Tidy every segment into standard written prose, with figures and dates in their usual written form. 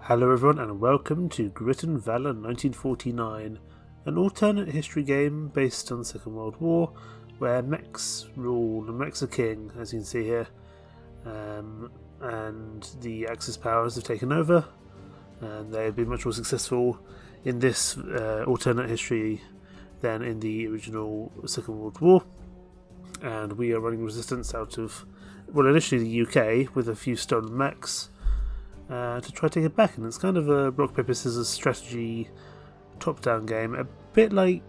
Hello everyone and welcome to Grit and Valor 1949, an alternate history game based on the Second World War, where mechs rule, and mechs are king, as you can see here, and the Axis powers have taken over, and they have been much more successful in this alternate history than in the original Second World War, and we are running resistance out of, well, initially the UK with a few stolen mechs, to try to take it back, and it's kind of a rock paper scissors strategy top-down game, a bit like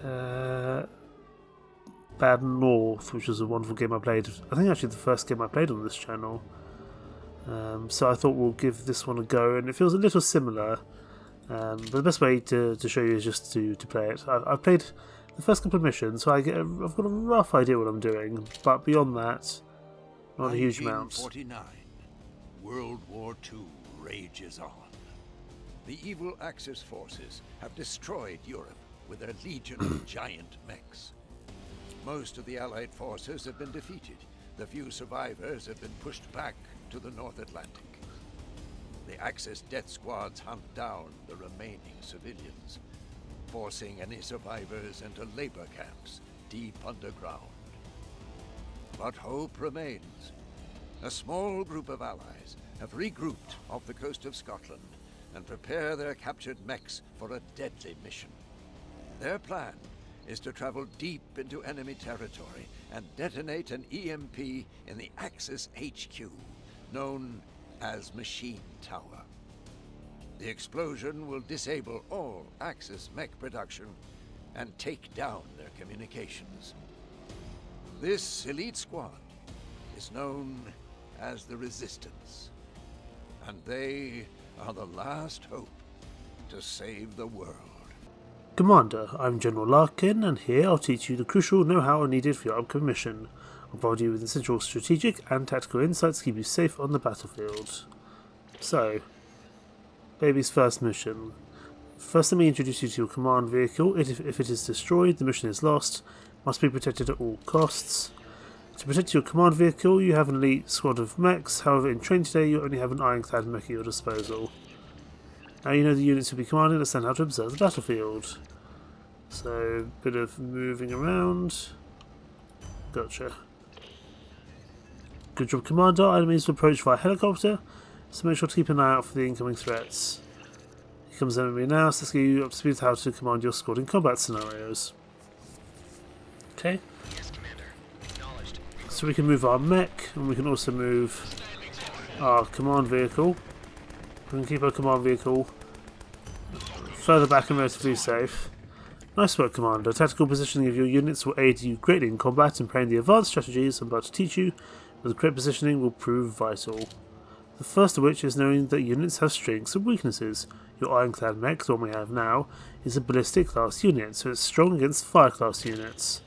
Bad North, which was a wonderful game I played. I think actually the first game I played on this channel. So I thought we'll give this one a go, and it feels a little similar. But the best way to show you is just to play it. I've played the first couple of missions, so I've got a rough idea what I'm doing, but beyond that, not a huge amount. 1949. World War II rages on. The evil Axis forces have destroyed Europe with their legion of giant mechs. Most of the Allied forces have been defeated. The few survivors have been pushed back to the North Atlantic. The Axis death squads hunt down the remaining civilians, forcing any survivors into labor camps deep underground. But hope remains. A small group of allies have regrouped off the coast of Scotland and prepare their captured mechs for a deadly mission. Their plan is to travel deep into enemy territory and detonate an EMP in the Axis HQ, known as Machine Tower. The explosion will disable all Axis mech production and take down their communications. This elite squad is known as the Resistance, and they are the last hope to save the world. Commander, I'm General Larkin, and here I'll teach you the crucial know-how needed for your upcoming mission. I'll provide you with essential strategic and tactical insights to keep you safe on the battlefield. So, baby's first mission. First, let me introduce you to your command vehicle. If it is destroyed, the mission is lost. Must be protected at all costs. To protect your command vehicle, you have an elite squad of mechs. However, in training today, you only have an ironclad mech at your disposal. Now you know the units you'll be commanding. Let's learn how to observe the battlefield. So, bit of moving around. Gotcha. Good job, Commander. Enemies will approach via helicopter, so make sure to keep an eye out for the incoming threats. Here comes enemy now, so let's get you up to speed with how to command your squad in combat scenarios. Okay. So we can move our mech, and we can also move our command vehicle. We can keep our command vehicle further back and relatively safe. Nice work, Commander. Tactical positioning of your units will aid you greatly in combat, and playing the advanced strategies I'm about to teach you with the correct positioning will prove vital. The first of which is knowing that units have strengths and weaknesses. Your ironclad mech, the one we have now, is a ballistic class unit, so it's strong against fire class units.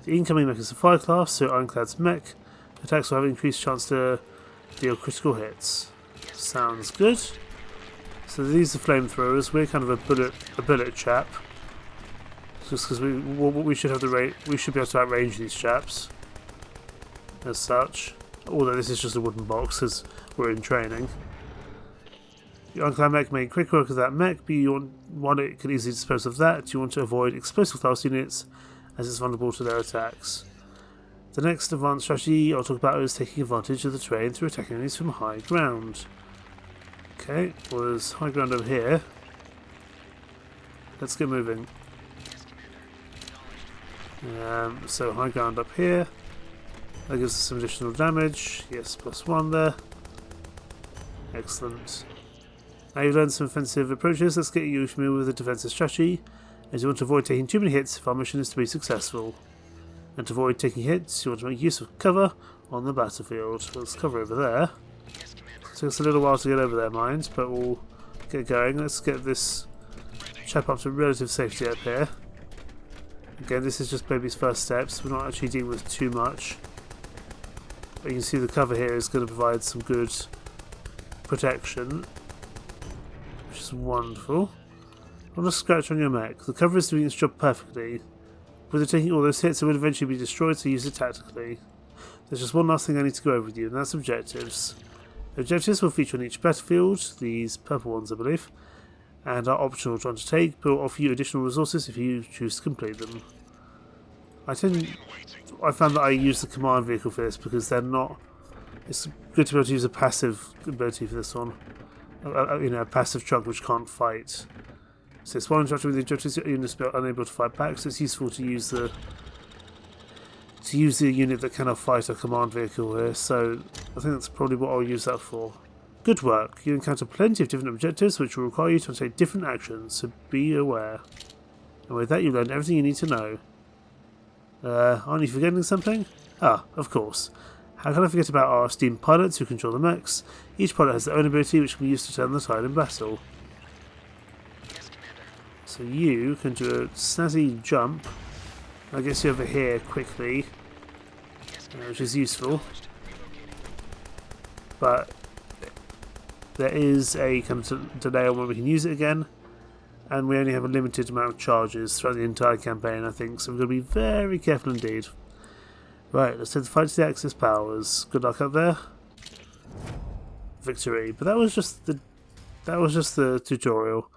The incoming mech is a fire class, so ironclad's mech attacks will have increased chance to deal critical hits. Sounds good. So these are flamethrowers. We're kind of a bullet chap, just because we should have we should be able to outrange these chaps as such. Although this is just a wooden box, as we're in training. The ironclad mech make quick work of that mech, but you want one it can easily dispose of that. You want to avoid explosive class units, as it's vulnerable to their attacks. The next advanced strategy I'll talk about is taking advantage of the terrain through attacking enemies from high ground. Okay, well there's high ground over here. Let's get moving. So high ground up here. That gives us some additional damage. Yes, +1 there. Excellent. Now you've learned some offensive approaches. Let's get you familiar with the defensive strategy, as you want to avoid taking too many hits if our mission is to be successful. And to avoid taking hits, you want to make use of cover on the battlefield. Let's cover over there. It takes a little while to get over there, mind, but we'll get going. Let's get this chap up to relative safety up here. Again, this is just baby's first steps. We're not actually dealing with too much. But you can see the cover here is going to provide some good protection, which is wonderful. Not a scratch on your mech. The cover is doing its job perfectly. With it taking all those hits, it would eventually be destroyed, so use it tactically. There's just one last thing I need to go over with you, and that's objectives. Objectives will feature on each battlefield, these purple ones I believe, and are optional to undertake, but will offer you additional resources if you choose to complete them. I found that I use the command vehicle for this because they're not... It's good to be able to use a passive ability for this one. A passive truck which can't fight. So it's one interaction with the objectives units but unable to fight back, so it's useful to use the unit that cannot fight a command vehicle here, so I think that's probably what I'll use that for. Good work. You encounter plenty of different objectives which will require you to take different actions, so be aware. And with that you learned everything you need to know. Aren't you forgetting something? Ah, of course. How can I forget about our esteemed pilots who control the mechs? Each pilot has their own ability which can be used to turn the tide in battle. So you can do a snazzy jump. I guess you over here quickly, which is useful. But there is a kind of delay on when we can use it again. And we only have a limited amount of charges throughout the entire campaign, I think, so we've got to be very careful indeed. Right, let's take the fight to the Axis powers. Good luck up there. Victory. But that was just the tutorial.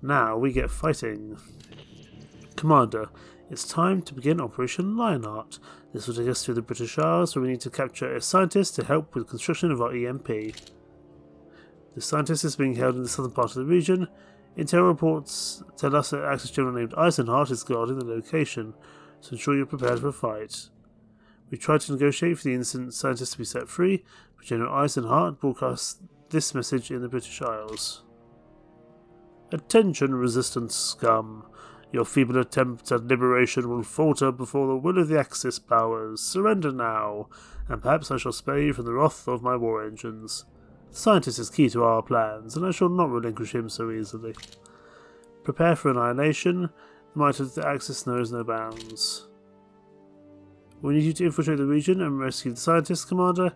Now we get fighting. Commander, it's time to begin Operation Lionheart. This will take us through the British Isles, where we need to capture a scientist to help with construction of our EMP. The scientist is being held in the southern part of the region. Intel reports tell us that Axis General named Eisenhart is guarding the location, so ensure you're prepared for a fight. We tried to negotiate for the innocent scientist to be set free, but General Eisenhart broadcasts this message in the British Isles. Attention, resistance scum. Your feeble attempts at liberation will falter before the will of the Axis powers. Surrender now, and perhaps I shall spare you from the wrath of my war engines. The scientist is key to our plans, and I shall not relinquish him so easily. Prepare for annihilation. The might of the Axis knows no bounds. We need you to infiltrate the region and rescue the scientist, Commander.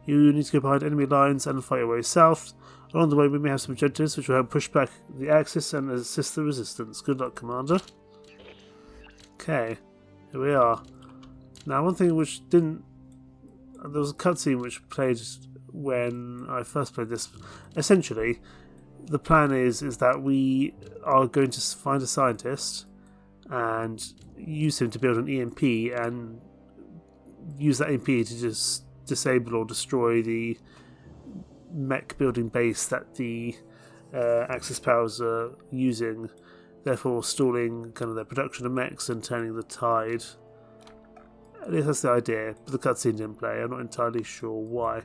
You need to go behind enemy lines and fight your way south. Along the way we may have some objectives which will help push back the Axis and assist the resistance. Good luck, Commander. Okay, here we are. Now one thing which didn't... There was a cutscene which played when I first played this. Essentially, the plan is that we are going to find a scientist and use him to build an EMP and use that EMP to just disable or destroy the mech building base that the Axis powers are using, therefore stalling kind of their production of mechs and turning the tide. At least that's the idea, but the cutscene didn't play. I'm not entirely sure why.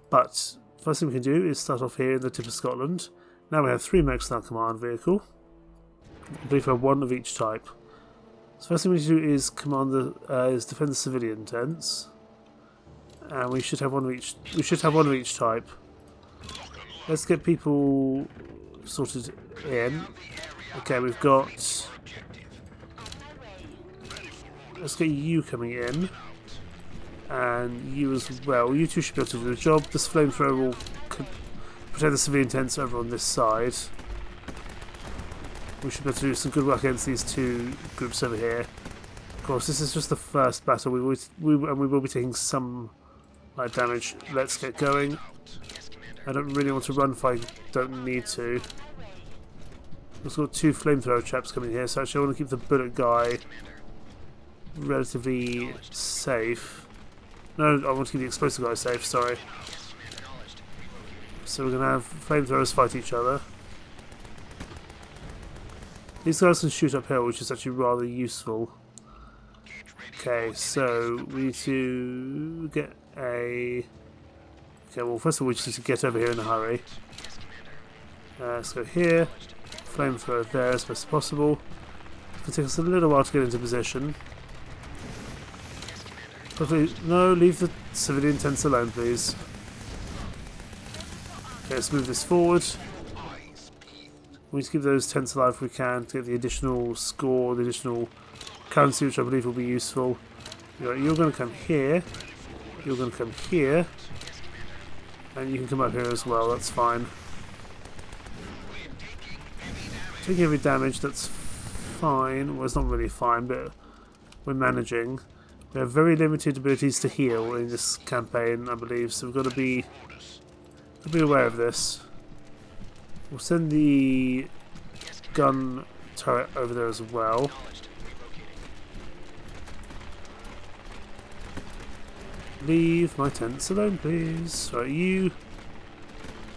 But first thing we can do is start off here in the tip of Scotland. Now we have 3 mechs in our command vehicle. I believe we have 1 of each type. So first thing we need to do is defend the civilian tents, and we should have one of each. We should have 1 of each type. Let's get people sorted in. Okay, we've got. Let's get you coming in. And you as well. You two should be able to do the job. This flamethrower will protect the civilian tents over on this side. We should be able to do some good work against these 2 groups over here. Of course, this is just the first battle. We will be taking some light damage. Let's get going. I don't really want to run if I don't need to. We've got 2 flamethrower chaps coming here, so actually I want to keep the bullet guy relatively safe. No, I want to keep the explosive guy safe, sorry. So we're going to have flamethrowers fight each other. These guys can shoot uphill, which is actually rather useful. Okay, so we need to get a... Okay, well first of all we just need to get over here in a hurry. Let's go here. Flamethrower there as best as possible. It'll take us a little while to get into position. Hopefully, no, leave the civilian tents alone, please. Okay, let's move this forward. We need to keep those tents alive if we can to get the additional score, the additional currency, which I believe will be useful. You're going to come here. You're going to come here. And you can come up here as well, that's fine. Taking heavy damage, that's fine. Well, it's not really fine, but we're managing. We have very limited abilities to heal in this campaign, I believe, so we've got to be Could be aware of this. We'll send the gun turret over there as well. Leave my tents alone, please. Right, you...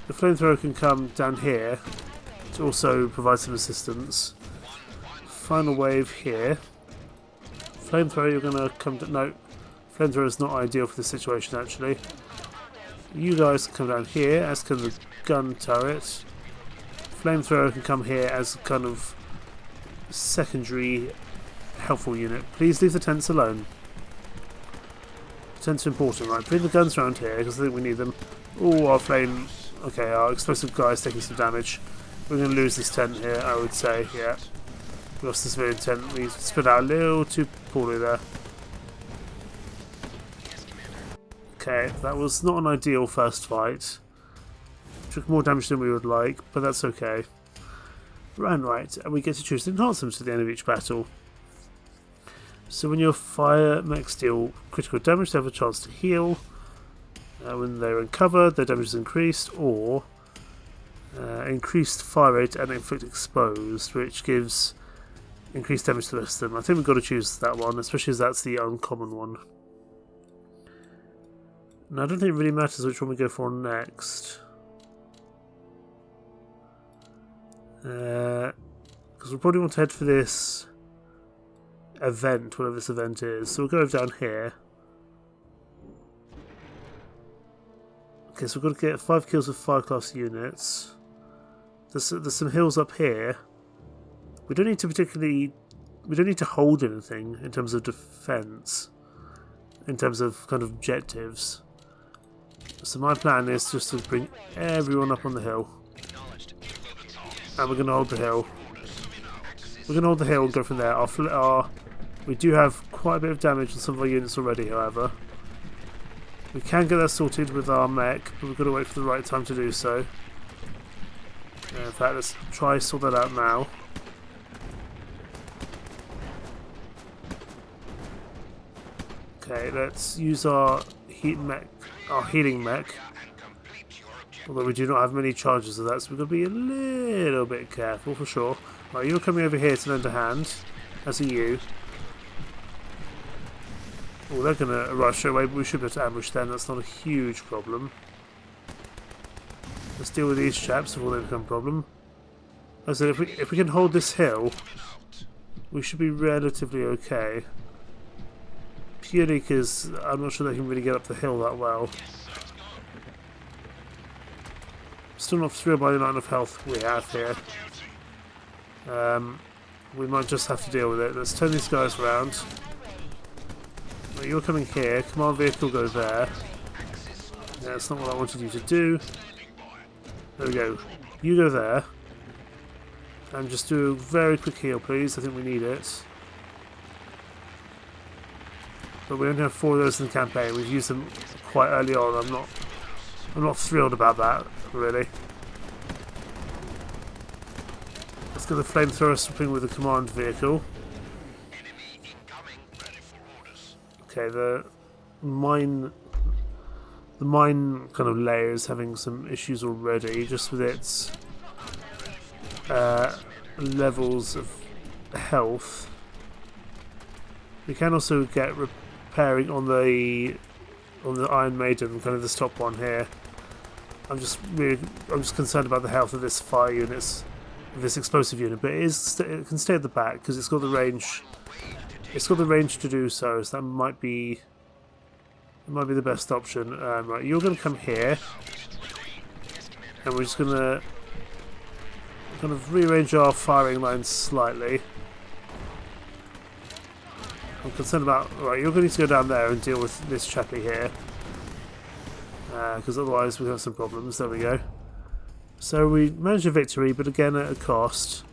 The flamethrower can come down here to also provide some assistance. Final wave here. Flamethrower, you're going to come to... No, flamethrower is not ideal for this situation, actually. You guys can come down here, as can the gun turret. Flamethrower can come here as a kind of secondary helpful unit. Please leave the tents alone. Tents are important, right? Bring the guns around here because I think we need them. Oh, our flame. Okay, our explosive guy's taking some damage. We're going to lose this tent here, I would say. Yeah. We lost the civilian tent. We split out a little too poorly there. Okay, that was not an ideal first fight. Took more damage than we would like, but that's okay. Right, and we get to choose the enhancements at the end of each battle. So when your fire mechs deal critical damage, they have a chance to heal. When they're in cover, their damage is increased, or increased fire rate and inflict exposed, which gives increased damage to the rest of them. I think we've got to choose that one, especially as that's the uncommon one. Now I don't think it really matters which one we go for next. Because we'll probably want to head for this event, whatever this event is. So we'll go down here. Okay, so we've got to get 5 kills with 5 class units. There's some hills up here. We don't need to hold anything in terms of defense, in terms of kind of objectives. So my plan is just to bring everyone up on the hill. And we're going to hold the hill. We're going to hold the hill and go from there. We do have quite a bit of damage on some of our units already, however. We can get that sorted with our mech, but we've got to wait for the right time to do so. In fact, let's try to sort that out now. Okay, let's use our healing mech. Although we do not have many charges of that, so we've got to be a little bit careful for sure. Right, you're coming over here to lend a hand. As are you. Oh, they're going to rush away, but we should be able to ambush them. That's not a huge problem. Let's deal with these chaps before they become a problem. As I said, if we can hold this hill, we should be relatively okay. Purely because I'm not sure they can really get up the hill that well. Still not thrilled by the amount of health we have here. We might just have to deal with it. Let's turn these guys around. Right, you're coming here. Command vehicle go there. Yeah, that's not what I wanted you to do. There we go. You go there. And just do a very quick heal, please. I think we need it. But we only have 4 of those in the campaign. We've used them quite early on. I'm not thrilled about that, really. Let's get the flamethrower swapping with the command vehicle. Okay, the mine kind of layer is having some issues already, just with its levels of health. We can also get repairing on the Iron Maiden, kind of this top one here. I'm just concerned about the health of this fire unit, this explosive unit, but it can stay at the back because it's got the range. It's got the range to do so, so that might be the best option. Right, you're going to come here, and we're just going to kind of rearrange our firing lines slightly. I'm concerned about... Right, you're going to need to go down there and deal with this chappie here. Because otherwise we have some problems. There we go. So we managed a victory, but again at a cost.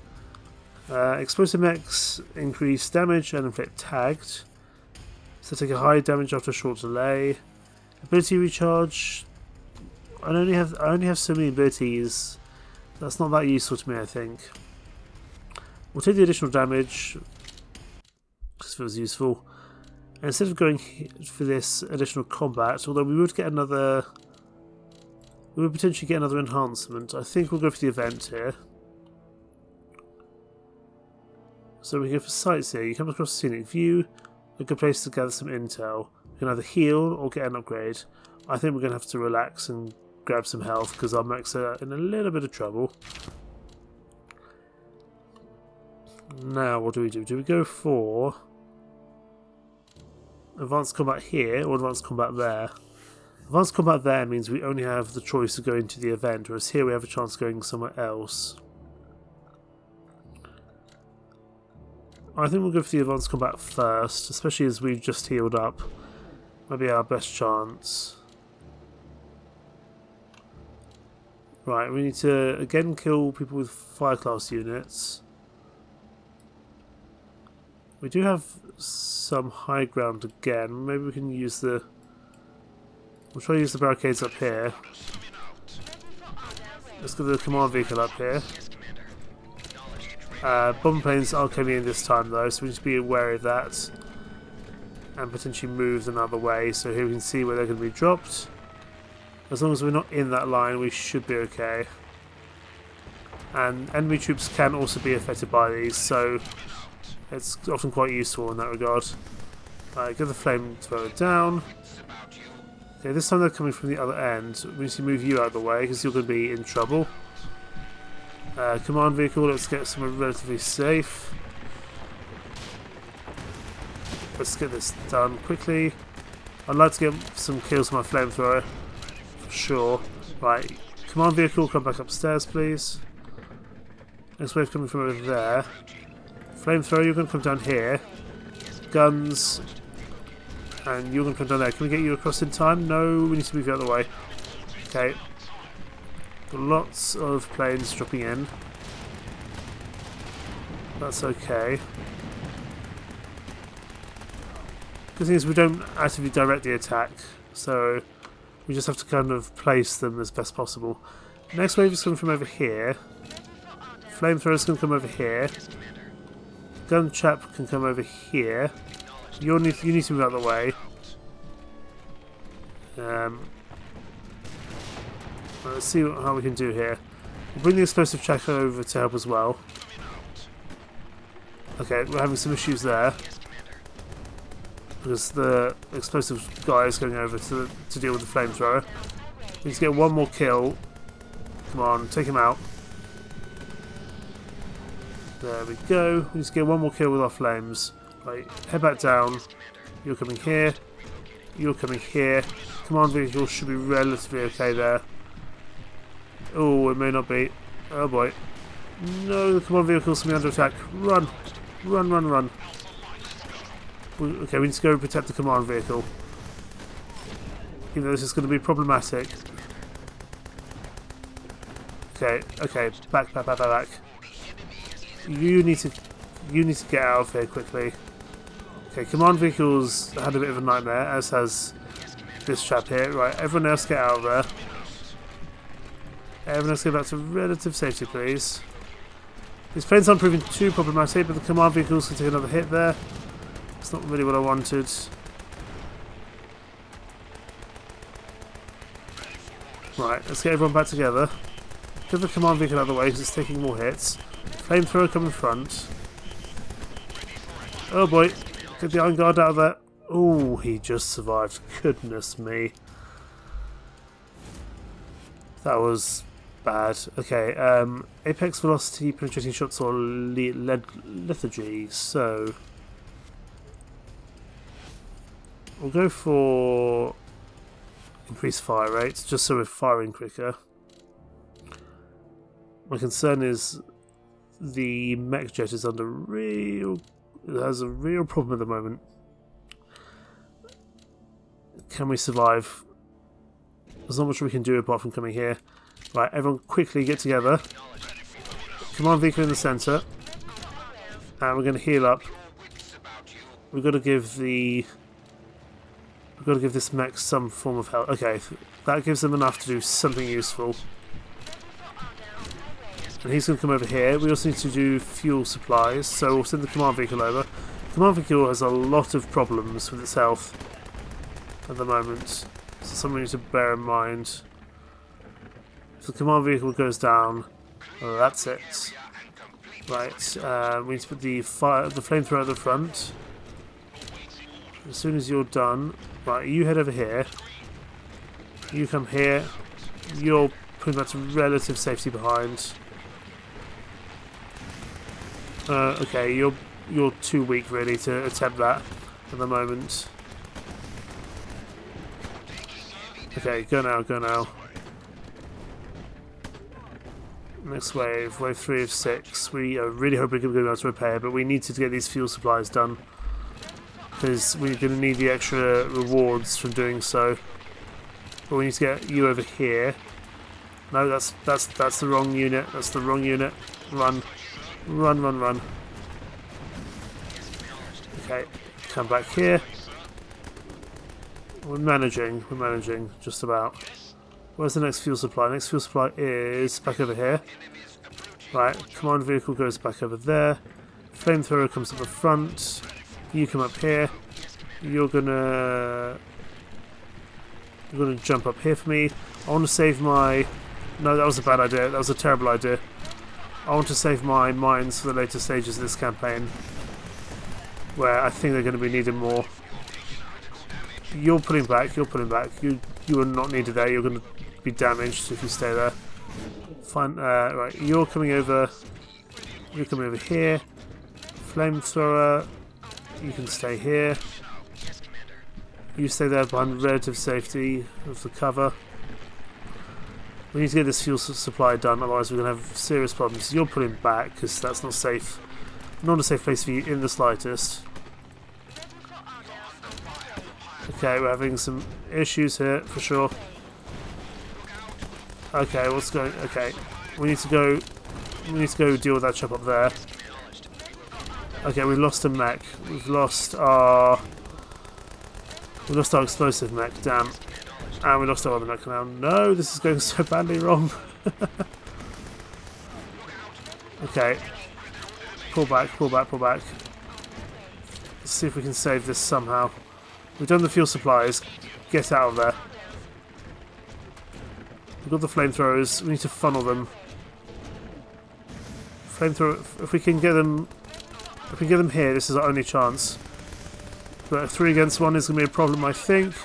Explosive mechs increase damage and inflict tagged. So take a high damage after a short delay. Ability recharge. I only have so many abilities. That's not that useful to me, I think. We'll take the additional damage because it feels useful. And instead of going for this additional combat, although we would get another We would potentially get another enhancement. I think we'll go for the event here. So we go for sights here. You come across a scenic view, a good place to gather some intel. We can either heal or get an upgrade. I think we're going to have to relax and grab some health because our mechs are in a little bit of trouble. Now, what do we do? Do we go for advanced combat here or advanced combat there? Advanced combat there means we only have the choice of going to the event, whereas here we have a chance of going somewhere else. I think we'll go for the advanced combat first, especially as we've just healed up. Maybe our best chance. Right, we need to again kill people with fire class units. We do have some high ground again. Maybe we can use the... We'll try to use the barricades up here. Let's get the command vehicle up here. Bomb planes are coming in this time though, so we need to be aware of that. And potentially move them out of the way, so here we can see where they're going to be dropped. As long as we're not in that line, we should be okay. And enemy troops can also be affected by these, so it's often quite useful in that regard. Get the flamethrower down. Okay, this time they're coming from the other end. We need to move you out of the way because you're going to be in trouble. Command vehicle, let's get somewhere relatively safe. Let's get this done quickly. I'd like to get some kills with my flamethrower, for sure. Right, command vehicle, come back upstairs, please. Next wave coming from over there. Flamethrower, you're going to come down here. Guns, and you're going to come down there. Can we get you across in time? No, we need to move you out of the way. Okay. Got lots of planes dropping in. That's okay. Good thing is we don't actively direct the attack, so we just have to kind of place them as best possible. Next wave is coming from over here. Flamethrower is going to come over here. Gun chap can come over here. You need to move out of the way. Let's see how we can do here. We'll bring the explosive tracker over to help as well. Okay, we're having some issues there. Because the explosive guy is going over to deal with the flamethrower. We need to get one more kill. Come on, take him out. There we go. We need to get one more kill with our flames. Right, head back down. You're coming here. You're coming here. Command vehicle should be relatively okay there. Oh, it may not be. Oh boy. No, the command vehicle's going to be under attack. Run! Run, run, run. Okay, we need to go protect the command vehicle. Even though this is going to be problematic. Okay, okay. Back, back, back, back, back. You need to get out of here quickly. Okay, command vehicle's had a bit of a nightmare, as has this chap here. Right, everyone else get out of there. Everyone else get back to relative safety, please. These planes aren't proving too problematic, but the command vehicles can take another hit there. That's not really what I wanted. Right, let's get everyone back together. Get the command vehicle out of the way because it's taking more hits. Flamethrower come in front. Oh boy, get the Iron Guard out of there. Oh, he just survived. Goodness me. That was bad. Okay, apex velocity, penetrating shots, or lethargy. So we'll go for increased fire rates, just so we're firing quicker. My concern is the mech jet is has a real problem at the moment. Can we survive? There's not much we can do apart from coming here. Right, everyone quickly get together. Command vehicle in the centre. And we're going to heal up. We've got to give this mech some form of help. Okay, that gives them enough to do something useful. And he's going to come over here. We also need to do fuel supplies, so we'll send the command vehicle over. Command vehicle has a lot of problems with its health at the moment. So something we need to bear in mind. the command vehicle goes down, that's it. Right, we need to put the flamethrower at the front. As soon as you're done, right, you head over here. You come here. You're putting that to relative safety behind. Okay, you're too weak really to attempt that at the moment. Okay, go now, go now. Next wave, wave 3 of 6. We are really hoping we're going to be able to repair, but we need to get these fuel supplies done. Because we're going to need the extra rewards from doing so. But we need to get you over here. No, that's the wrong unit. That's the wrong unit. Run. Run, run, run. Okay, come back here. We're managing, just about. Where's the next fuel supply? Next fuel supply is back over here. Right, command vehicle goes back over there. Flamethrower comes up the front. You come up here. You're gonna jump up here for me. I want to save my... No, that was a bad idea. That was a terrible idea. I want to save my mines for the later stages of this campaign, where I think they're going to be needed more. You're pulling back. You're pulling back. You are not needed there. You're going to be damaged if you stay there. Fine. Right. You're coming over. You're coming over here. Flamethrower. You can stay here. You stay there behind relative safety of the cover. We need to get this fuel supply done, otherwise we're going to have serious problems. You're pulling back because that's not safe. Not a safe place for you in the slightest. Okay, we're having some issues here for sure. Okay, what's going? Okay, we need to go. We need to go deal with that chop up there. Okay, we've lost a mech. We've lost our explosive mech. Damn. And we lost our other mech now. No, this is going so badly wrong. Okay. Pull back, pull back, pull back. Let's see if we can save this somehow. We've done the fuel supplies. Get out of there. We've got the flamethrowers. We need to funnel them. Flamethrower. If we can get them here, this is our only chance. But 3 against 1 is going to be a problem, I think.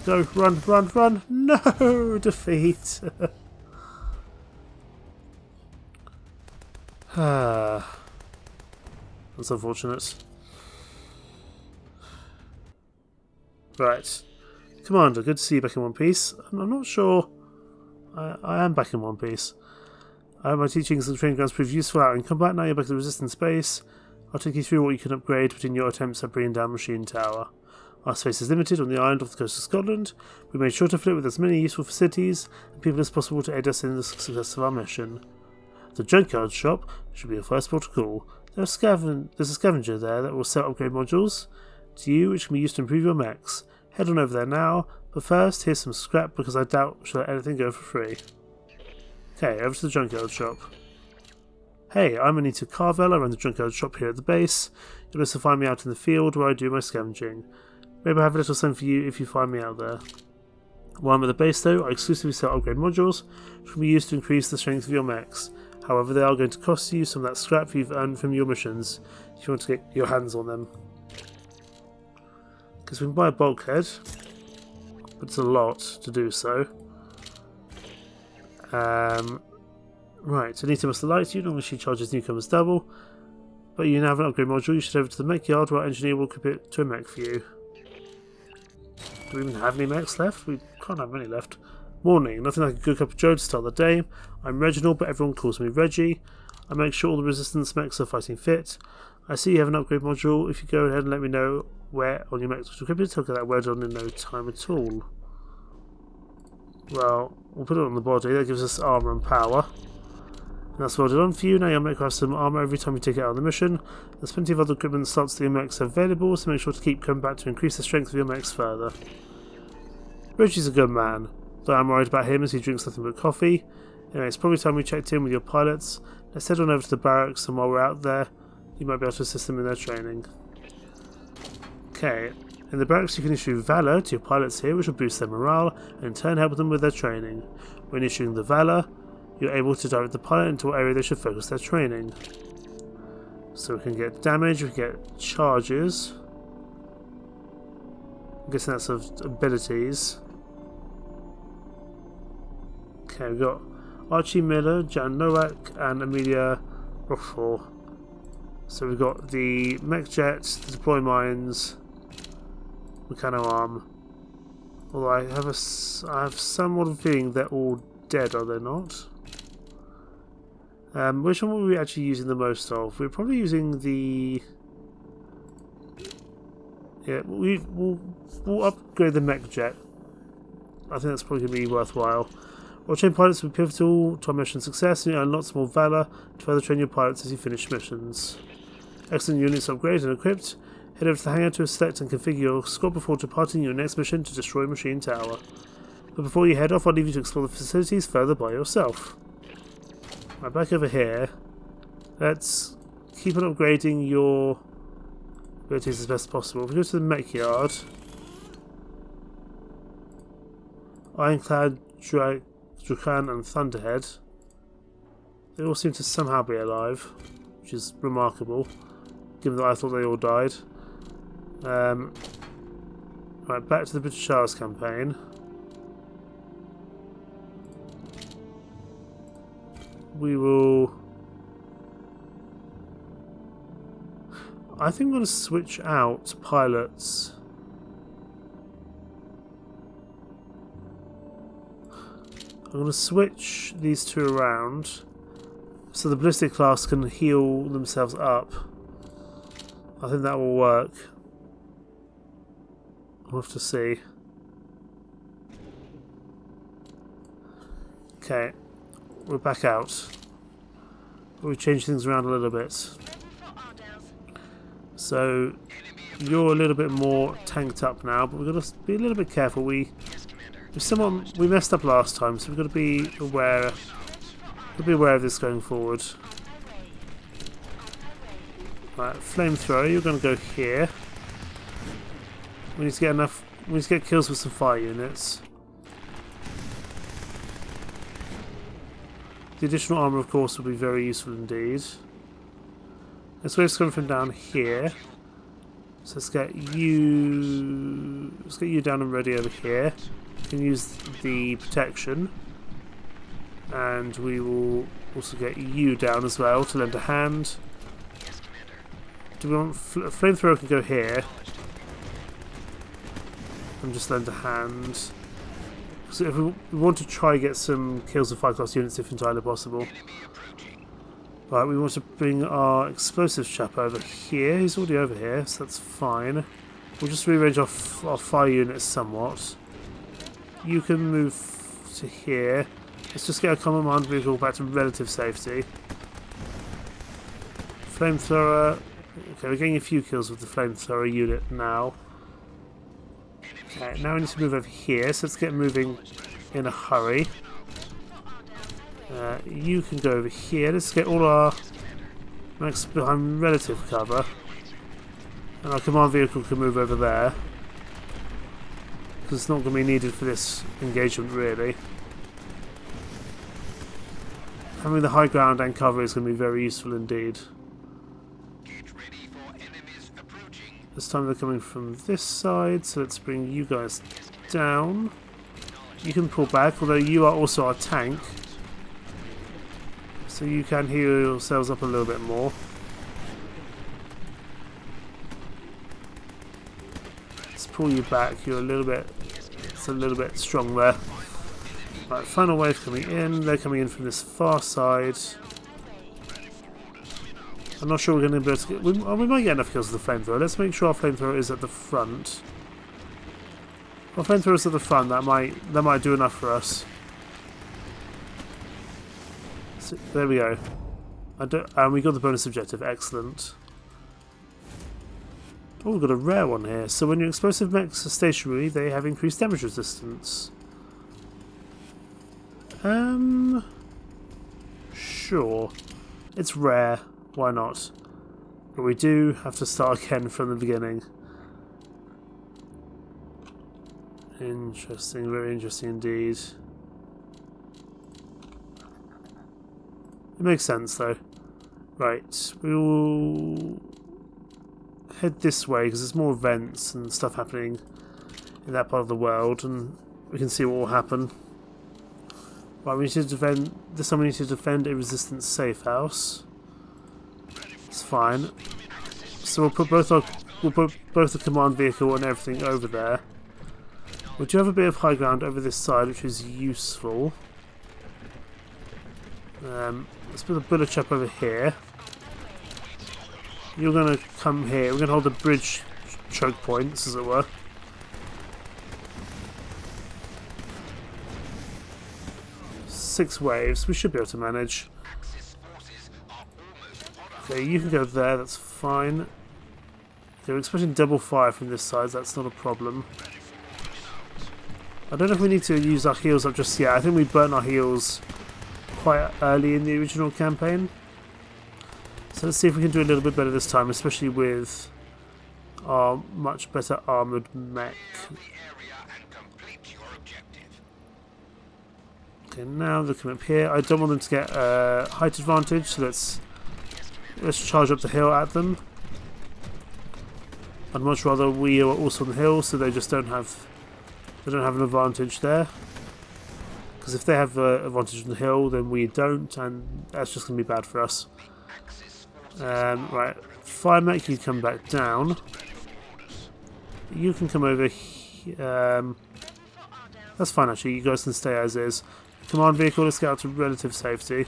Go, run, run, run! No! Defeat! That's unfortunate. Right. Commander, good to see you back in one piece. I'm not sure... I am back in one piece. My teachings and training grounds proved useful out in combat. Now you're back to the resistance base. I'll take you through what you can upgrade between your attempts at bringing down Machine Tower. Our space is limited on the island off the coast of Scotland. We made sure to fill it with as many useful facilities and people as possible to aid us in the success of our mission. The junkyard shop should be your first port of call. There's a scavenger there that will sell upgrade modules to you, which can be used to improve your mechs. Head on over there now, but first here's some scrap because I doubt she'll let anything go for free. Okay, over to the junkyard shop. Hey, I'm Anita Carvel. I run the junkyard shop here at the base. You'll also find me out in the field where I do my scavenging. Maybe I have a little something for you if you find me out there. While I'm at the base though, I exclusively sell upgrade modules, which can be used to increase the strength of your mechs. However, they are going to cost you some of that scrap you've earned from your missions, if you want to get your hands on them. Because we can buy a bulkhead, but it's a lot to do so. Right, Anita must have liked you. Normally she charges newcomers double, but you now have an upgrade module. You should head over to the mech yard where our engineer will equip it to a mech for you. Do we even have any mechs left? We can't have many left. Morning, nothing like a good cup of joe to start the day. I'm Reginald, but everyone calls me Reggie. I make sure all the resistance mechs are fighting fit. I see you have an upgrade module. If you go ahead and let me know where on your mechs to equip it, I'll get that word on in no time at all. Well, we'll put it on the body. That gives us armour and power. And that's welded on for you. Now your mech will have some armour every time you take it out on the mission. There's plenty of other equipment slots that your mechs have available, so make sure to keep coming back to increase the strength of your mechs further. Reggie's a good man, though I'm worried about him as he drinks nothing but coffee. Anyway, it's probably time we checked in with your pilots. Let's head on over to the barracks, and while we're out there, you might be able to assist them in their training. Okay, In the barracks, you can issue Valor to your pilots here, which will boost their morale and in turn help them with their training. When issuing the Valor, you're able to direct the pilot into what area they should focus their training. So we can get damage, we can get charges. I'm guessing that's of abilities. Okay, we've got Archie Miller, Jan Nowak, and Amelia Rockford. So we've got the mech jets, the deploy mines, mechano arm. Although I have somewhat of a feeling they're all dead, are they not? Which one were we actually using the most of? We're probably using the... Yeah, we'll upgrade the mech jet. I think that's probably going to be worthwhile. Or chain pilots will be pivotal to our mission success, and you earn lots more Valor to further train your pilots as you finish missions. Excellent units upgraded and equipped. Head over to the hangar to select and configure your squad before departing your next mission to destroy Machine Tower. But before you head off, I'll leave you to explore the facilities further by yourself. Right, back over here. Let's keep on upgrading your abilities as best as possible. If we go to the mech yard, Ironclad, Drakan and Thunderhead, they all seem to somehow be alive, which is remarkable, given that I thought they all died. Right, back to the British Isles campaign. We will... I think I'm going to switch out pilots. I'm going to switch these two around so the ballistic class can heal themselves up. I think that will work. We'll have to see. Okay, we're back out. We changed things around a little bit. So you're a little bit more tanked up now, but we've got to be a little bit careful. We messed up last time, so we've got to be aware. We'll be aware of this going forward. Right, flamethrower, you're going to go here. We need to get enough. We need to get kills with some fire units. The additional armor, of course, will be very useful indeed. This wave's coming from down here. So let's get you. Let's get you down and ready over here. You can use the protection, and we will also get you down as well to lend a hand. Do we want flamethrower? Can go here and just lend a hand. So if we want to try get some kills with 5-class units, if entirely possible. Right, we want to bring our explosives chap over here. He's already over here, so that's fine. We'll just rearrange our fire units somewhat. You can move to here. Let's just get a command vehicle back to relative safety. Flamethrower. Okay, we're getting a few kills with the flamethrower unit now. Okay, now we need to move over here, so let's get moving in a hurry. You can go over here. Let's get all our mechs behind relative cover. And our command vehicle can move over there. Because it's not going to be needed for this engagement, really. Having the high ground and cover is going to be very useful indeed. This time they're coming from this side, so let's bring you guys down. You can pull back, although you are also our tank. So you can heal yourselves up a little bit more. Let's pull you back. You're a little bit. It's a little bit strong there. Right, final wave coming in. They're coming in from this far side. I'm not sure we're going to be able to get... We might get enough kills with the flamethrower. Let's make sure our flamethrower is at the front. If our flamethrower is at the front, that might do enough for us. So, there we go. And we got the bonus objective. Excellent. Oh, we've got a rare one here. So when your explosive mechs are stationary, they have increased damage resistance. Sure. It's rare. Why not? But we do have to start again from the beginning. Interesting, very interesting indeed. It makes sense though. Right, we'll head this way because there's more events and stuff happening in that part of the world, and we can see what will happen. Right, we need to defend. This time we need to defend a resistance safe house. It's fine. So we'll put both the command vehicle and everything over there. We do have a bit of high ground over this side, which is useful. Let's put the bullet chap over here. You're going to come here. We're going to hold the bridge choke points, as it were. Six waves. We should be able to manage. Okay, you can go there. That's fine. Okay, we're expecting double fire from this side. That's not a problem. I don't know if we need to use our heals up just yet. I think we burnt our heals quite early in the original campaign. So let's see if we can do a little bit better this time, especially with our much better armoured mech. Okay, now they're coming up here. I don't want them to get height advantage, so let's charge up the hill at them. I'd much rather we are also on the hill, so they just don't have an advantage there. Because if they have advantage on the hill, then we don't, and that's just going to be bad for us. Right, Fire Mech, you come back down. You can come over here. That's fine actually, you guys can stay as is. Command vehicle, let's get out to relative safety.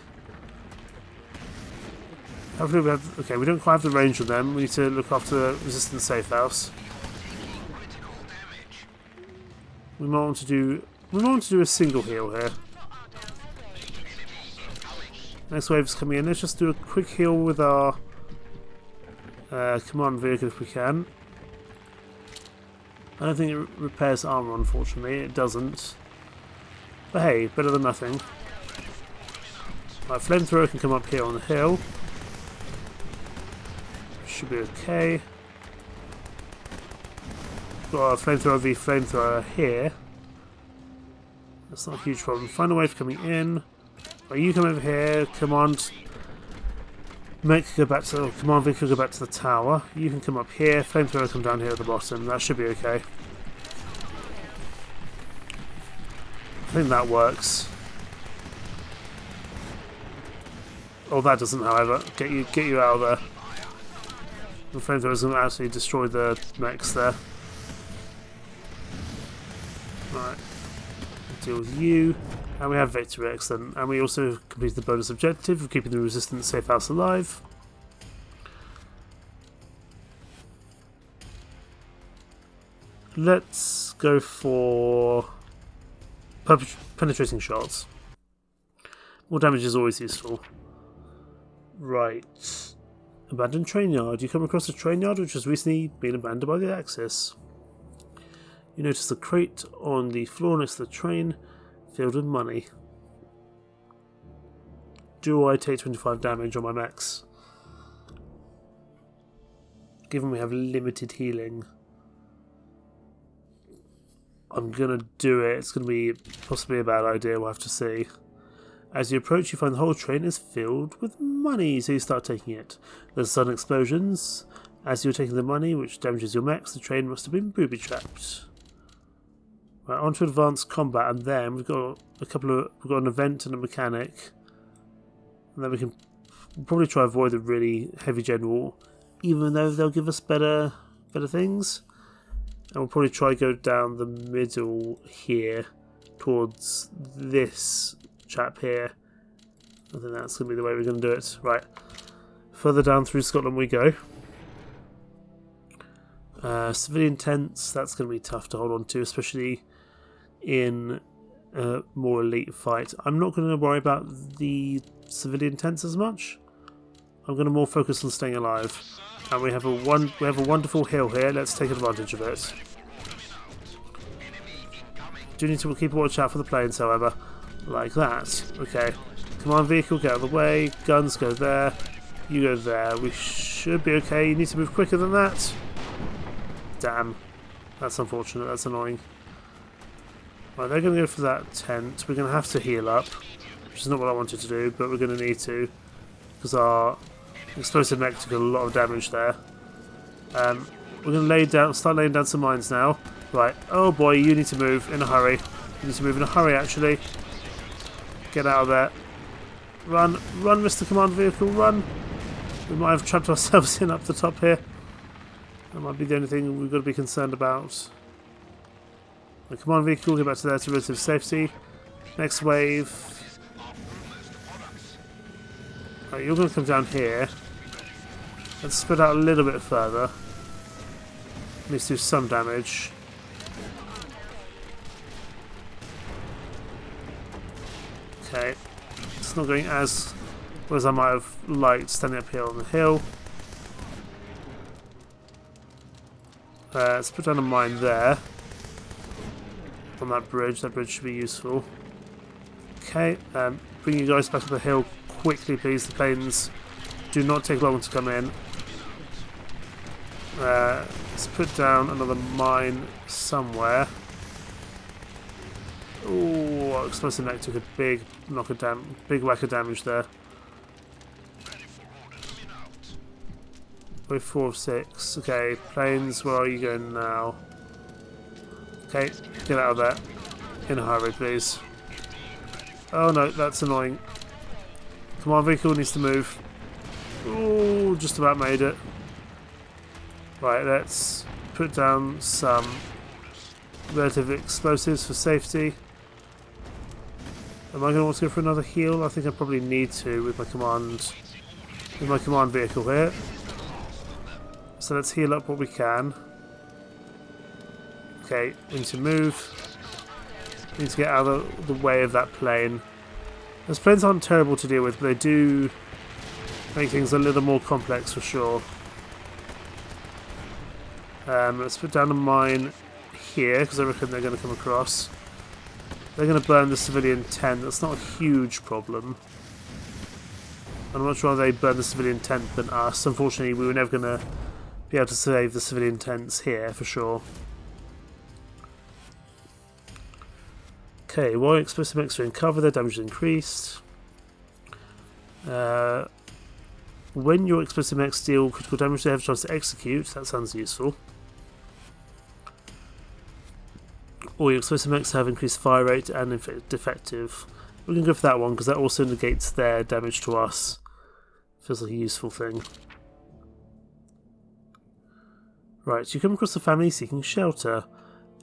Hopefully we have... Okay, we don't quite have the range on them. We need to look after the resistance safe house. We might want to do a single heal here. Next wave's coming in. Let's just do a quick heal with our command vehicle if we can. I don't think it repairs armor, unfortunately. It doesn't. But hey, better than nothing. Right, flamethrower can come up here on the hill. Should be okay. Got a flamethrower v flamethrower here. That's not a huge problem. Final wave coming in. Right, you come over here. Command Mech go back to command vehicle, go back to the tower. You can come up here. Flamethrower come down here at the bottom. That should be okay. I think that works. Oh, that doesn't, however. Get you out of there. The flamethrower is going to actually destroy the mechs there. Right. Deal with you. And we have victory, excellent. And we also completed the bonus objective of keeping the resistance safe house alive. Let's go for penetrating shots. More damage is always useful. Right. Abandoned train yard. You come across a train yard which has recently been abandoned by the Axis. You notice the crate on the floor next to the train filled with money. Do I take 25 damage on my mechs? Given we have limited healing, I'm gonna do it. It's gonna be possibly a bad idea, we'll have to see. As you approach, you find the whole train is filled with money, so you start taking it. There's sudden explosions. As you're taking the money, which damages your mechs, the train must have been booby-trapped. Right, on to advanced combat, and then we've got an event and a mechanic, and then we can probably try avoid the really heavy general, even though they'll give us better things. And we'll probably try go down the middle here towards this chap here. I think that's going to be the way we're going to do it. Right, further down through Scotland we go. Civilian tents, that's going to be tough to hold on to, especially in a more elite fight. I'm not going to worry about the civilian tents as much. I'm going to more focus on staying alive. And we have a wonderful hill here. Let's take advantage of it. Do need to keep a watch out for the planes, however. Like that. Okay. Command vehicle, get out of the way. Guns go there. You go there. We should be okay. You need to move quicker than that. Damn. That's unfortunate. That's annoying. Right, they're going to go for that tent. We're going to have to heal up, which is not what I wanted to do, but we're going to need to, because our explosive mech took a lot of damage there. We're going to start laying down some mines now. Right, oh boy, you need to move in a hurry. You need to move in a hurry, actually. Get out of there. Run, run, Mr. Command Vehicle, run! We might have trapped ourselves in up the top here. That might be the only thing we've got to be concerned about. The command vehicle, get back to there to relative safety. Next wave. Right, you're going to come down here. Let's spread out a little bit further. Needs to do some damage. Okay. It's not going as well as I might have liked standing up here on the hill. Let's put down a mine there. On that bridge. That bridge should be useful. Okay. Bring you guys back up the hill quickly, please. The planes do not take long to come in. Let's put down another mine somewhere. Oh, explosive mech took a big big whack of damage there. Wave 4 of 6. Okay, planes, where are you going now? Okay, get out of there. In a hurry, please. Oh no, that's annoying. Command vehicle needs to move. Oh, just about made it. Right, let's put down some relative explosives for safety. Am I going to want to go for another heal? I think I probably need to with my command vehicle here. So let's heal up what we can. Okay, we need to move. We need to get out of the way of that plane. Those planes aren't terrible to deal with, but they do make things a little more complex for sure. Let's put down a mine here, because I reckon they're going to come across. They're going to burn the civilian tent. That's not a huge problem. I'd much rather they burn the civilian tent than us. Unfortunately, we were never going to be able to save the civilian tents here, for sure. Okay, while explosive mechs are in cover, their damage is increased. When your explosive mechs deal critical damage, they have a chance to execute. That sounds useful. Or your explosive mechs have increased fire rate and defective. We can go for that one because that also negates their damage to us. Feels like a useful thing. Right, you come across a family seeking shelter.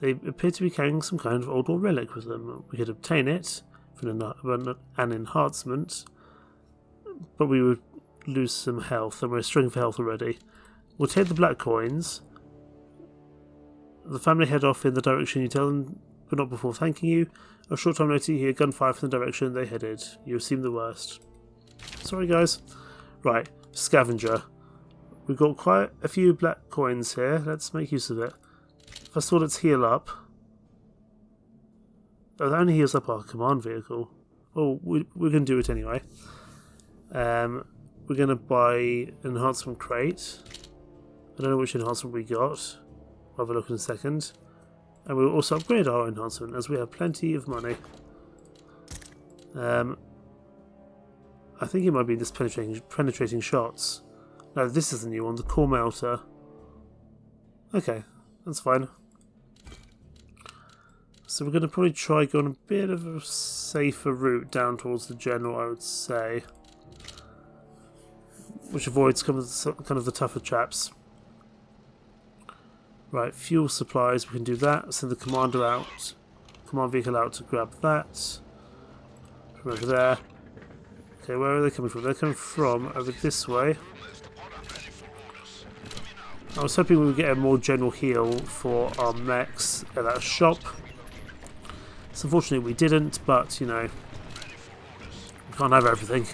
They appear to be carrying some kind of old war relic with them. We could obtain it for an enhancement, but we would lose some health, and we're struggling for health already. We'll take the black coins. The family head off in the direction you tell them, but not before thanking you. A short time later you hear gunfire from the direction they headed. You assume the worst. Sorry guys. Right, scavenger. We've got quite a few black coins here. Let's make use of it. First of all, let's heal up. Oh, that only heals up our command vehicle. Oh, we're going to do it anyway. We're going to buy an enhancement crate. I don't know which enhancement we got. We'll have a look in a second. And we'll also upgrade our enhancement as we have plenty of money. I think it might be this penetrating shots. No, this is the new one, the core melter. Okay, that's fine. So we're going to probably try going a bit of a safer route down towards the general, I would say. Which avoids kind of the tougher chaps. Right, fuel supplies, we can do that. Send the command vehicle out to grab that. From over there. Okay, where are they coming from? They're coming from over this way. I was hoping we would get a more general heal for our mechs at that shop. So unfortunately we didn't, but you know, we can't have everything.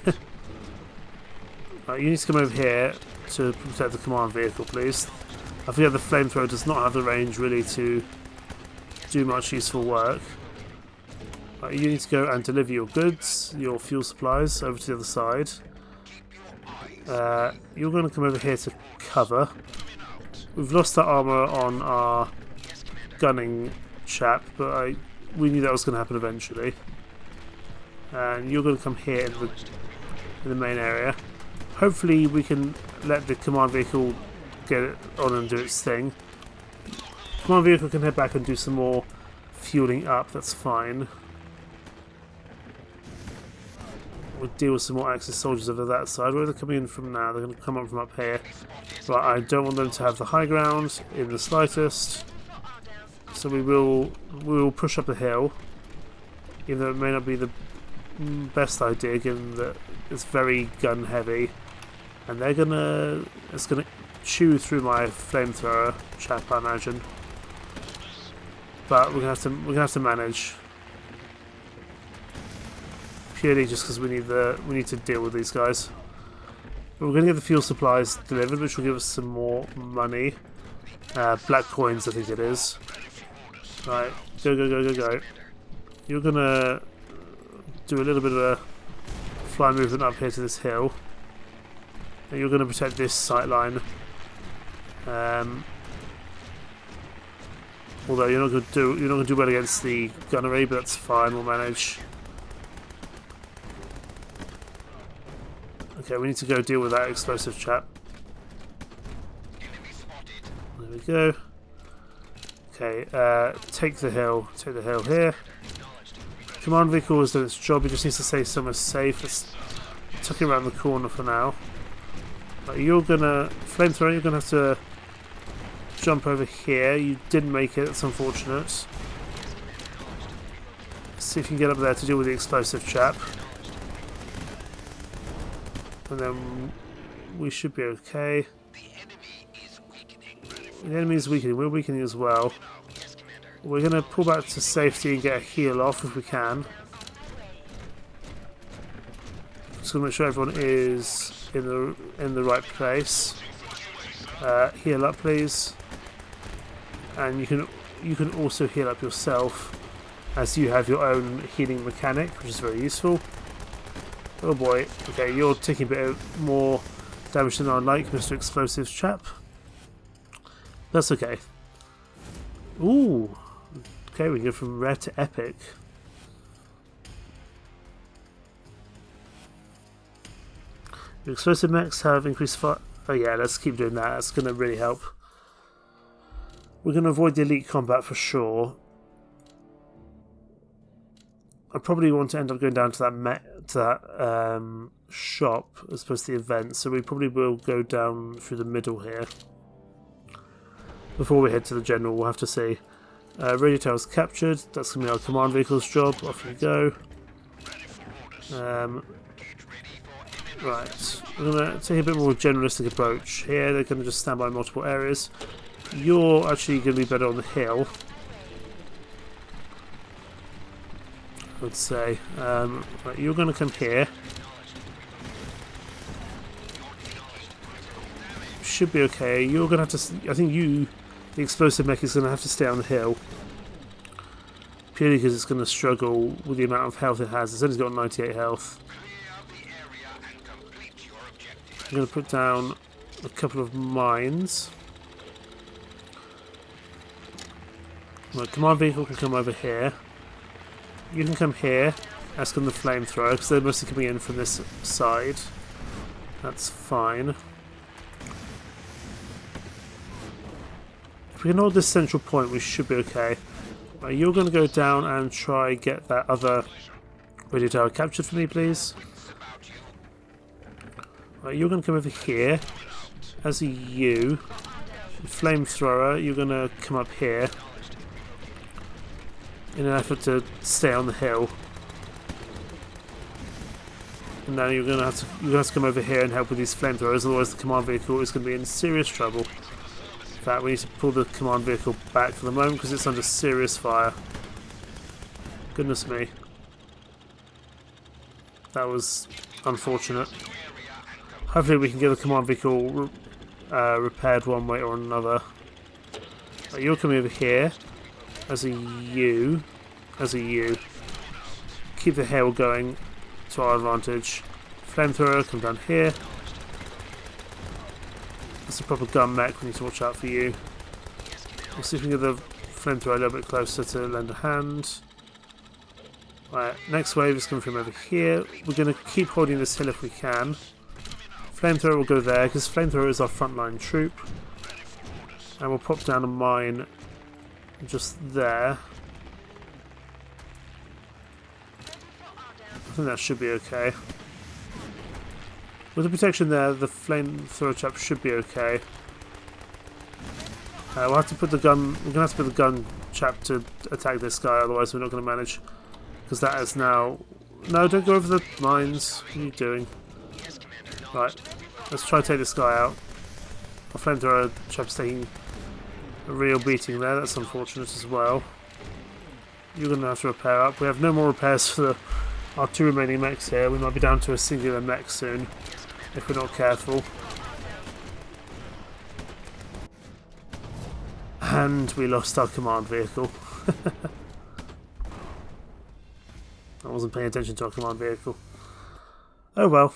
Right, you need to come over here to protect the command vehicle, please. I forget the flamethrower does not have the range really to do much useful work. Right, you need to go and deliver your goods, your fuel supplies, over to the other side. You're going to come over here to cover. We've lost the armour on our gunning chap, but we knew that was going to happen eventually. And you're going to come here in the main area. Hopefully we can let the command vehicle get it on and do its thing. Command vehicle can head back and do some more fueling up, that's fine. We'll deal with some more Axis soldiers over that side. Where are they coming in from now? They're going to come up from up here. But I don't want them to have the high ground in the slightest. So we will push up the hill. Even though it may not be the best idea, given that it's very gun heavy. And it's gonna chew through my flamethrower chap, I imagine. But we're gonna have to manage. Purely just because we need to deal with these guys. But we're going to get the fuel supplies delivered, which will give us some more money. Black coins, I think it is. Right, go, go, go, go, go. You're going to do a little bit of a fly movement up here to this hill. And you're going to protect this sight line. Although you're not going to do well against the gunnery, but that's fine. We'll manage. Okay, we need to go deal with that explosive chap. There we go. Okay, take the hill here. Command vehicle has done its job, it just needs to stay somewhere safe. Let's tuck it around the corner for now. Right, you're gonna, flamethrower, you're gonna have to jump over here. You didn't make it, that's unfortunate. Let's see if you can get up there to deal with the explosive chap. And then we should be okay. The enemy is weakening. We're weakening as well. We're going to pull back to safety and get a heal off if we can. Just going to make sure everyone is in the right place. Heal up, please. And you can also heal up yourself, as you have your own healing mechanic, which is very useful. Oh boy, okay, you're taking a bit more damage than I like, Mr. Explosives chap. That's okay. Ooh, okay, we go from rare to epic. The explosive mechs have increased fire. Oh yeah, let's keep doing that, that's going to really help. We're going to avoid the elite combat for sure. I probably want to end up going down to that shop as opposed to the event, so we probably will go down through the middle here. Before we head to the general, we'll have to see. Radio tower's captured, that's going to be our command vehicle's job, off we go. Right, we're going to take a bit more generalistic approach here. They're going to just stand by multiple areas. You're actually going to be better on the hill, I would say. Right, you're going to come here. Should be okay. You're going to have to... I think the explosive mech is going to have to stay on the hill. Purely because it's going to struggle with the amount of health it has. It's only got 98 health. I'm going to put down a couple of mines. My command vehicle can come over here. You can come here, as can the flamethrower, because they're mostly coming in from this side. That's fine. If we can hold this central point, we should be okay. Right, you're going to go down and try get that other radio tower captured for me, please. Right, you're going to come over here. As a you, flamethrower, you're going to come up here in an effort to stay on the hill. And now you're going to have to come over here and help with these flamethrowers, otherwise the command vehicle is going to be in serious trouble. In fact, we need to pull the command vehicle back for the moment because it's under serious fire. Goodness me. That was unfortunate. Hopefully we can get the command vehicle repaired one way or another. Right, you're coming over here as a U. Keep the hill going to our advantage. Flamethrower, come down here. That's a proper gun mech, we need to watch out for you. We'll see if we can get the flamethrower a little bit closer to lend a hand. Right, next wave is coming from over here. We're going to keep holding this hill if we can. Flamethrower will go there, because Flamethrower is our frontline troop. And we'll pop down a mine just there. I think that should be okay. With the protection there, the Flamethrower chap should be okay. We'll have to put the gun. We're gonna have to put the gun chap to attack this guy, otherwise we're not gonna manage. Because that is now. No, don't go over the mines. What are you doing? Right, let's try to take this guy out. Our Flamethrower chap's taking a real beating there. That's unfortunate as well. You're gonna have to repair up. We have no more repairs for our 2 remaining mechs here. We might be down to a singular mech soon if we're not careful. And we lost our command vehicle. I wasn't paying attention to our command vehicle. Oh well.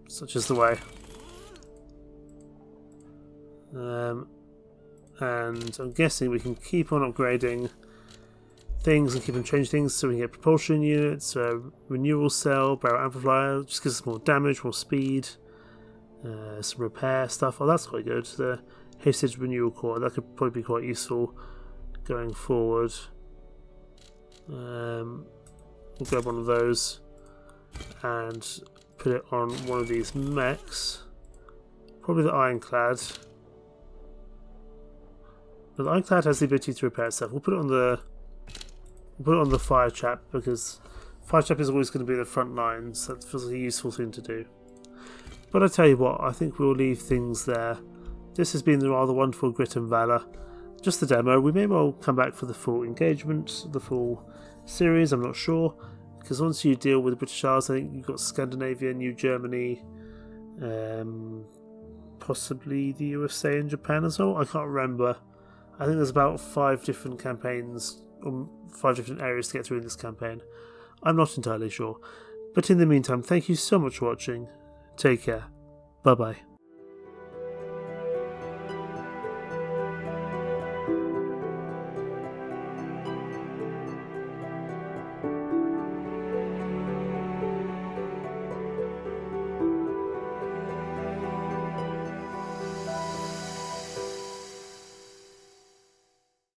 Such is the way. And I'm guessing we can keep on upgrading things and keep on changing things so we can get propulsion units, renewal cell, barrel amplifier, just gives us more damage, more speed, some repair stuff. Oh, that's quite good. The Hasted renewal core, that could probably be quite useful going forward. We'll grab one of those and put it on one of these mechs. Probably the Ironclad. But the Ironclad has the ability to repair itself. We'll put it on the Fire Chap, because Fire Chap is always going to be the front lines. That feels like a useful thing to do. But I tell you what, I think we'll leave things there. This has been the rather wonderful Grit and Valor. Just the demo. We may well come back for the full engagement, the full series, I'm not sure. Because once you deal with the British Isles, I think you've got Scandinavia, New Germany, possibly the USA and Japan as well. I can't remember. I think there's about 5 different campaigns, or 5 different areas to get through in this campaign. I'm not entirely sure. But in the meantime, thank you so much for watching. Take care. Bye bye.